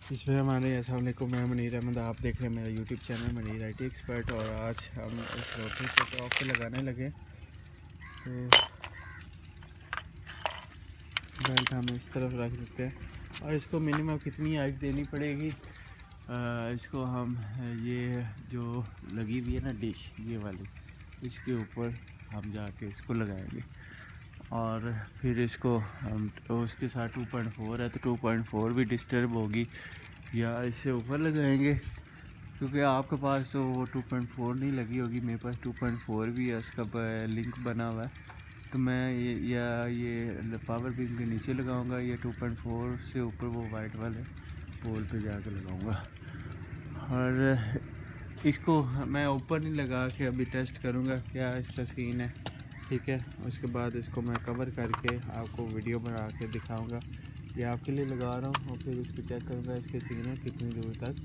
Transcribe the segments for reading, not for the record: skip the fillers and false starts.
इसमें हमारे अस्सलाम वालेकुम, मैं मनीर अहमद। आप देख रहे हैं मेरा YouTube channel Munir IT expert. और आज हम इस रोटी को टॉप पे लगाने लगे। तो बेल्ट हम इस तरफ रख देते हैं और इसको मिनिमम कितनी हाइट देनी पड़ेगी। इसको हम ये जो लगी हुई है ना डिश, ये वाली, इसके ऊपर हम जाके इसको लगाएंगे और फिर इसको हम उसके साथ 2.4 है तो 2.4 भी डिस्टर्ब होगी या इससे ऊपर लगाएंगे, क्योंकि आपके पास तो वो 2.4 नहीं लगी होगी, मेरे पास 2.4 भी है, उसका लिंक बना हुआ है। तो मैं ये पावर बैंक के नीचे लगाऊंगा या 2.4 से ऊपर वो वाइट वाले पोल पे जाकर लगाऊंगा। और इसको मैं ऊपर नहीं लगा के अभी टेस्ट करूंगा क्या इसका सीन है, ठीक है। उसके बाद इसको मैं कवर करके आपको वीडियो बना के दिखाऊंगा। ये आपके लिए लगा रहा हूँ और फिर इसको चेक करूँगा इसके सिग्नल कितनी दूर तक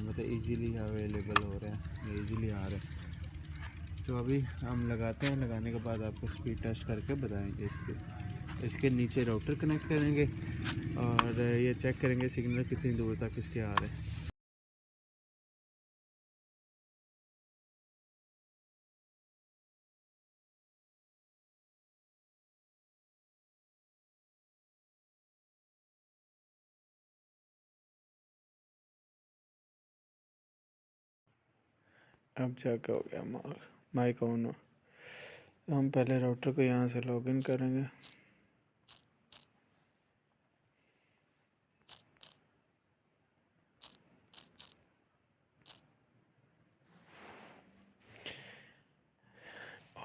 मतलब इजीली अवेलेबल हो रहे हैं, इजीली आ रहे हैं। तो अभी हम लगाते हैं, लगाने के बाद आपको स्पीड टेस्ट करके बताएंगे। इसके नीचे राउटर कनेक्ट करेंगे और ये चेक करेंगे सिग्नल कितनी दूर तक इसके आ रहे हैं। अब जाके हो गया माइक ऑन। तो हम पहले राउटर को यहाँ से लॉगिन करेंगे।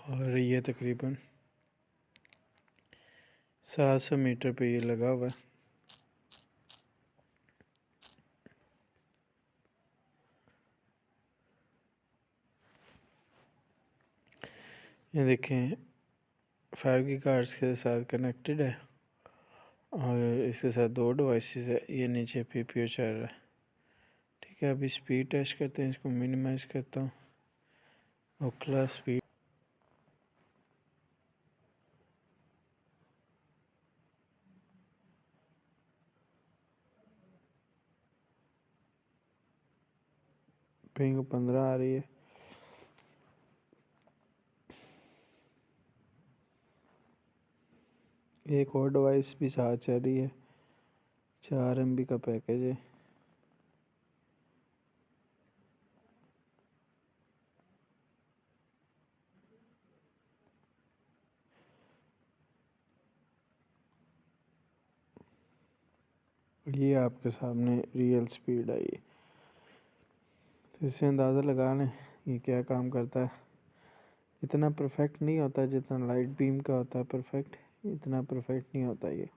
और ये तकरीबन 700 मीटर पे ये लगा हुआ है। ये देखें 5 गीगाहर्ट्ज़ के साथ कनेक्टेड है और इसके साथ 2 डिवाइसेस है। ये नीचे PPO चल रहा है, ठीक है। अभी स्पीड टेस्ट करते हैं, इसको मिनिमाइज़ करता हूँ और क्लास स्पीड पिंग 15 आ रही है। एक और डिवाइस भी साथ चल रही है, 4 MB का पैकेज है। ये आपके सामने रियल स्पीड आई है, तो इससे अंदाज़ा लगा लें ये क्या काम करता है। इतना परफेक्ट नहीं होता जितना लाइट बीम का होता है परफेक्ट, इतना परफेक्ट नहीं होता ये।